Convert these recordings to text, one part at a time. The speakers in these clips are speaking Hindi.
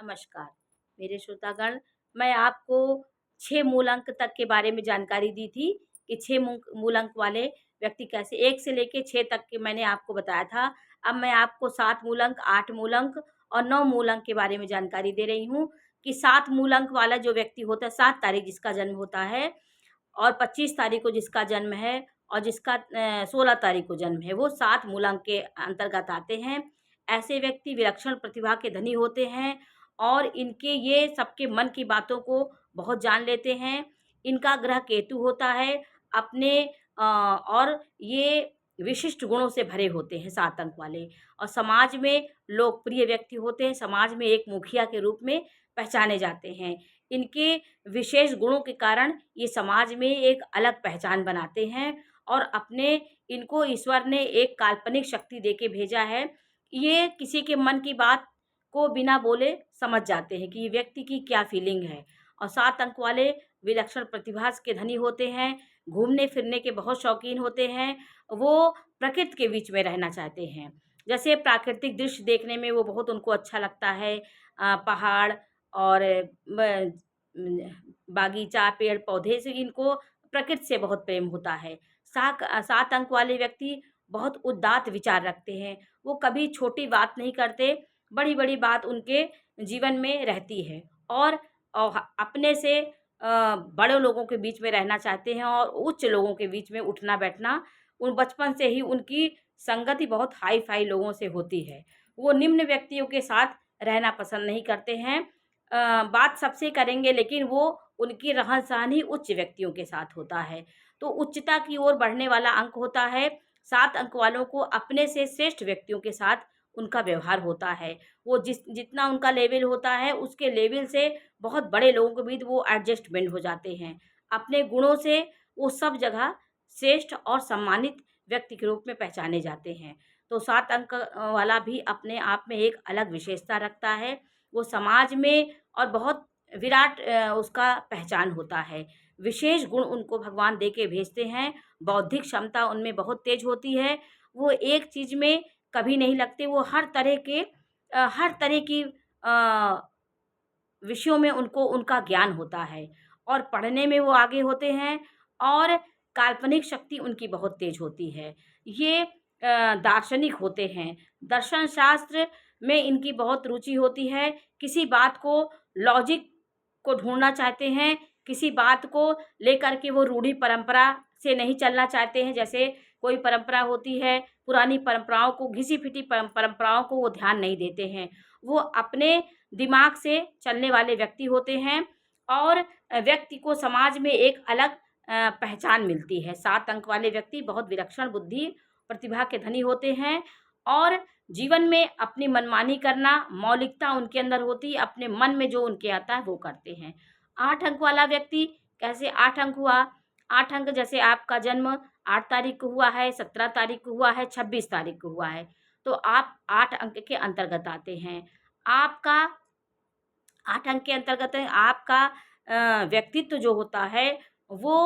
नमस्कार मेरे श्रोतागण। मैं आपको 6 मूल अंक तक के बारे में जानकारी दी थी कि 6 मूल अंक वाले व्यक्ति कैसे 1 से लेके 6 तक के मैंने आपको बताया था। अब मैं आपको 7 मूल अंक, 8 मूल अंक और 9 मूल अंक के बारे में जानकारी दे रही हूँ कि 7 मूल अंक वाला जो व्यक्ति होता है, 7 तारीख जिसका जन्म होता है और 25 तारीख को जिसका जन्म है और जिसका 16 तारीख को जन्म है, वो 7 मूलांक के अंतर्गत आते हैं। ऐसे व्यक्ति विलक्षण प्रतिभा के धनी होते हैं और इनके ये सबके मन की बातों को बहुत जान लेते हैं। इनका ग्रह केतु होता है अपने और ये विशिष्ट गुणों से भरे होते हैं 7 अंक वाले और समाज में लोकप्रिय व्यक्ति होते हैं, समाज में एक मुखिया के रूप में पहचाने जाते हैं। इनके विशेष गुणों के कारण ये समाज में एक अलग पहचान बनाते हैं और अपने इनको ईश्वर ने एक काल्पनिक शक्ति देके भेजा है। ये किसी के मन की बात को बिना बोले समझ जाते हैं कि ये व्यक्ति की क्या फीलिंग है और 7 अंक वाले विलक्षण प्रतिभा के धनी होते हैं, घूमने फिरने के बहुत शौकीन होते हैं। वो प्रकृति के बीच में रहना चाहते हैं। जैसे प्राकृतिक दृश्य देखने में वो बहुत उनको अच्छा लगता है। पहाड़ और बागीचा, पेड़-पौधे से इनको प्रकृति से बहुत प्रेम होता है। 7 अंक वाले व्यक्ति बहुत उदात्त विचार रखते हैं। वो कभी छोटी बात नहीं करते, बड़ी-बड़ी बात उनके जीवन में रहती है और अपने से बड़े लोगों के बीच में रहना चाहते हैं और उच्च लोगों के बीच में उठना-बैठना बचपन से ही उनकी संगति बहुत हाई-फाई लोगों से होती है। वो निम्न व्यक्तियों के साथ रहना पसंद नहीं करते हैं। बात सबसे करेंगे लेकिन वो उनकी रहन-सहन ही उच्च व्यक्तियों के साथ होता है। तो उच्चता की ओर बढ़ने वाला अंक होता है। 7 अंक वालों को अपने से श्रेष्ठ व्यक्तियों के साथ उनका व्यवहार होता है। वो जितना उनका लेवल होता है उसके लेवल से बहुत बड़े लोगों के बीच वो एडजस्टमेंट हो जाते हैं। अपने गुणों से वो सब जगह श्रेष्ठ और सम्मानित व्यक्ति के रूप में पहचाने जाते हैं। तो 7 अंक वाला भी अपने आप में एक अलग विशेषता रखता है। वो समाज में और बहुत विराट उसका पहचान होता है। विशेष गुण उनको भगवान दे के भेजते हैं। बौद्धिक क्षमता उनमें बहुत तेज होती है। वो एक चीज़ में कभी नहीं लगते। वो हर तरह की विषयों में उनको उनका ज्ञान होता है और पढ़ने में वो आगे होते हैं और काल्पनिक शक्ति उनकी बहुत तेज होती है। ये दार्शनिक होते हैं। दर्शन शास्त्र में इनकी बहुत रुचि होती है। किसी बात को लॉजिक को ढूँढना चाहते हैं, किसी बात को लेकर के वो रूढ़ि परंपरा से नहीं चलना चाहते हैं। जैसे कोई परंपरा होती है, पुरानी परंपराओं को, घिसी-पिटी परंपराओं को वो ध्यान नहीं देते हैं। वो अपने दिमाग से चलने वाले व्यक्ति होते हैं और व्यक्ति को समाज में एक अलग पहचान मिलती है। 7 अंक वाले व्यक्ति बहुत विलक्षण बुद्धि, प्रतिभा के धनी होते हैं और जीवन में अपनी मनमानी करना, मौलिकता उनके अंदर होती है, अपने मन में जो उनके आता है वो करते हैं। 8 अंक वाला व्यक्ति कैसे 8 अंक हुआ? 8 अंक जैसे आपका जन्म 8 तारीख को हुआ है, 17 तारीख को हुआ है, 26 तारीख को हुआ है, तो आप 8 अंक के अंतर्गत आते हैं। आपका 8 अंक के अंतर्गत आपका व्यक्तित्व जो होता है वो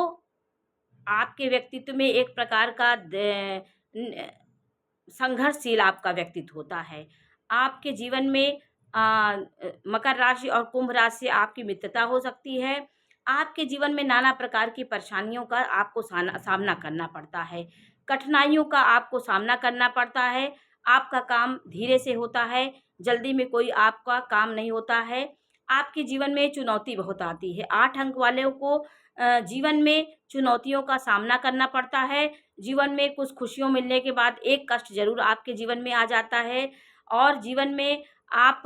आपके व्यक्तित्व में एक प्रकार का संघर्षशील आपका व्यक्तित्व होता है। आपके जीवन में मकर राशि और कुंभ राशि से आपकी मित्रता हो सकती है। आपके जीवन में नाना प्रकार की परेशानियों का आपको सामना करना पड़ता है। कठिनाइयों का आपको सामना करना पड़ता है। आपका काम धीरे से होता है, जल्दी में कोई आपका काम नहीं होता है। आपके जीवन में चुनौती बहुत आती है। 8 अंक वालों को जीवन में चुनौतियों का सामना करना पड़ता है। जीवन में कुछ खुशियों मिलने के बाद एक कष्ट ज़रूर आपके जीवन में आ जाता है और जीवन में आप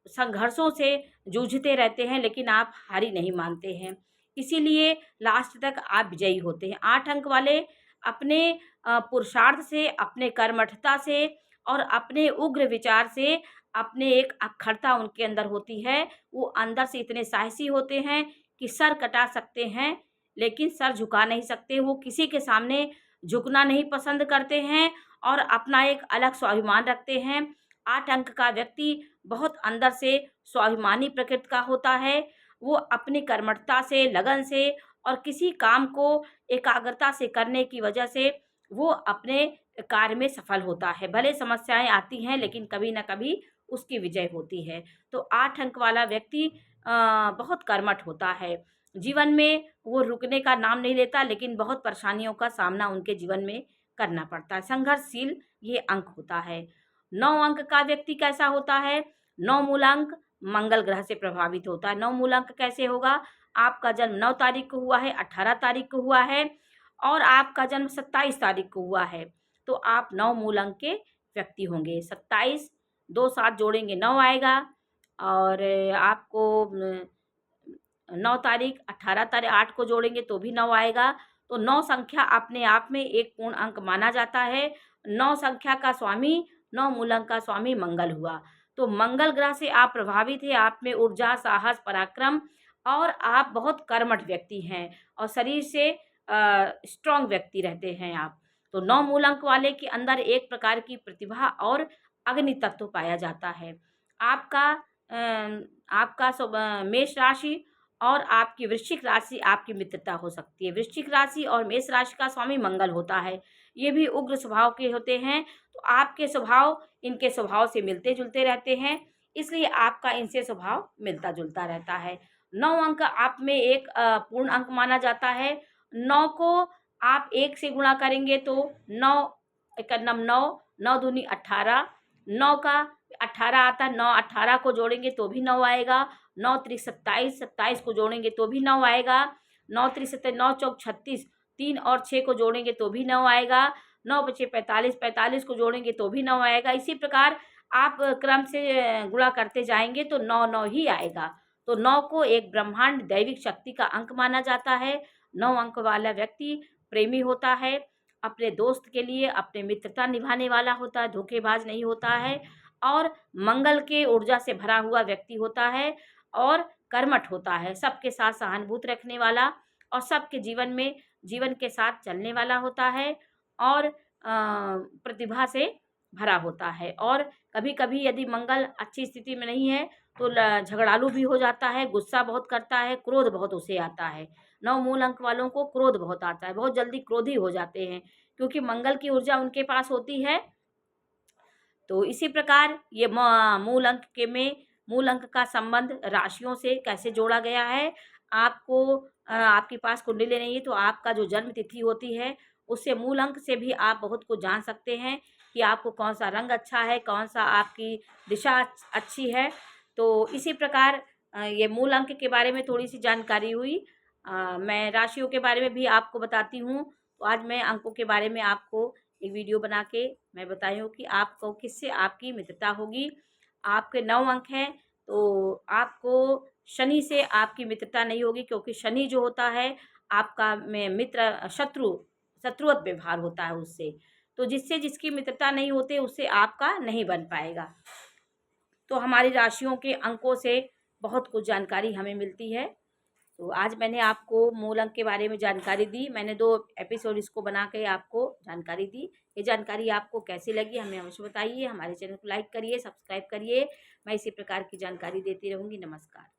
संघर्षों से जूझते रहते हैं लेकिन आप हारी नहीं मानते हैं। इसीलिए लास्ट तक आप विजयी होते हैं। 8 अंक वाले अपने पुरुषार्थ से, अपने कर्मठता से और अपने उग्र विचार से, अपने एक अक्खरता उनके अंदर होती है। वो अंदर से इतने साहसी होते हैं कि सर कटा सकते हैं लेकिन सर झुका नहीं सकते। वो किसी के सामने झुकना नहीं पसंद करते हैं और अपना एक अलग स्वाभिमान रखते हैं। 8 अंक का व्यक्ति बहुत अंदर से स्वाभिमानी प्रकृति का होता है। वो अपनी कर्मठता से, लगन से और किसी काम को एकाग्रता से करने की वजह से वो अपने कार्य में सफल होता है। भले समस्याएं आती हैं लेकिन कभी ना कभी उसकी विजय होती है। तो 8 अंक वाला व्यक्ति बहुत कर्मठ होता है। जीवन में वो रुकने का नाम नहीं लेता, लेकिन बहुत परेशानियों का सामना उनके जीवन में करना पड़ता है। संघर्षशील ये अंक होता है। 9 अंक का व्यक्ति कैसा होता है? 9 मूलांक मंगल ग्रह से प्रभावित होता है। 9 मूलांक कैसे होगा? आपका जन्म 9 तारीख को हुआ है, 18 तारीख को हुआ है और आपका जन्म 27 तारीख को हुआ है, तो आप 9 मूल अंक के व्यक्ति होंगे। 27 2 साथ जोड़ेंगे 9 आएगा और आपको 9 तारीख 18 तारीख 8 को जोड़ेंगे तो भी 9 आएगा। तो 9 संख्या अपने आप में एक पूर्ण अंक माना जाता है। 9 संख्या का स्वामी 9 मूल अंक का स्वामी मंगल हुआ। तो मंगल ग्रह से आप प्रभावित हैं, आप में ऊर्जा, साहस, पराक्रम और आप बहुत कर्मठ व्यक्ति हैं और शरीर से स्ट्रॉन्ग व्यक्ति रहते हैं आप। तो 9 मूल अंक वाले के अंदर एक प्रकार की प्रतिभा और अग्नि तत्व पाया जाता है। आपका मेष राशि और आपकी वृश्चिक राशि आपकी मित्रता हो सकती है। वृश्चिक राशि और मेष राशि का स्वामी मंगल होता है। ये भी उग्र स्वभाव के होते हैं, तो आपके स्वभाव इनके स्वभाव से मिलते जुलते रहते हैं, इसलिए आपका इनसे स्वभाव मिलता जुलता रहता है। 9 अंक आप में एक पूर्ण अंक माना जाता है। 9 को आप 1 से गुणा करेंगे तो 9 एका नम 9, 9 दूनी 18, 9 का 18 आता है, 9 18 को जोड़ेंगे तो भी 9 आएगा, 9 त्रिक 27, 27 को जोड़ेंगे तो भी 9 आएगा, 9 त्रिक 27, 9 चौक 36, 3 और 6 को जोड़ेंगे तो भी 9 आएगा, 9 बचे 45, 45 को जोड़ेंगे तो भी 9 आएगा। इसी प्रकार आप क्रम से गुणा करते जाएंगे तो 9 9 ही आएगा। तो 9 को एक ब्रह्मांड दैविक शक्ति का अंक माना जाता है। 9 अंक वाला व्यक्ति प्रेमी होता है, अपने दोस्त के लिए अपने मित्रता निभाने वाला होता है, धोखेबाज नहीं होता है और मंगल के ऊर्जा से भरा हुआ व्यक्ति होता है और कर्मठ होता है, सबके साथ सहानुभूति रखने वाला और सबके जीवन के साथ चलने वाला होता है और प्रतिभा से भरा होता है। और कभी-कभी यदि मंगल अच्छी स्थिति में नहीं है तो झगड़ालू भी हो जाता है, गुस्सा बहुत करता है, क्रोध बहुत उसे आता है। 9 मूल अंक वालों को क्रोध बहुत आता है, बहुत जल्दी क्रोधी हो जाते हैं क्योंकि मंगल की ऊर्जा उनके पास होती है। तो इसी प्रकार ये मूल अंक का संबंध राशियों से कैसे जोड़ा गया है। आपको आपके पास कुंडली नहीं है तो आपका जो जन्म तिथि होती है उससे मूल अंक से भी आप बहुत कुछ जान सकते हैं कि आपको कौन सा रंग अच्छा है, कौन सा आपकी दिशा अच्छी है। तो इसी प्रकार ये मूल अंक के बारे में थोड़ी सी जानकारी हुई। मैं राशियों के बारे में भी आपको बताती हूँ। तो आज मैं अंकों के बारे में आपको एक वीडियो बना के मैं बताई हूँ कि आपको किससे आपकी मित्रता होगी। आपके 9 अंक हैं तो आपको शनि से आपकी मित्रता नहीं होगी क्योंकि शनि जो होता है आपका में मित्र शत्रुवत व्यवहार होता है उससे। तो जिससे जिसकी मित्रता नहीं होती उससे आपका नहीं बन पाएगा। तो हमारी राशियों के अंकों से बहुत कुछ जानकारी हमें मिलती है। तो आज मैंने आपको मूल अंक के बारे में जानकारी दी। मैंने 2 एपिसोड इसको बना के आपको जानकारी दी। ये जानकारी आपको कैसी लगी हमें अवश्य बताइए। हमारे चैनल को लाइक करिए, सब्सक्राइब करिए। मैं इसी प्रकार की जानकारी देती रहूँगी। नमस्कार।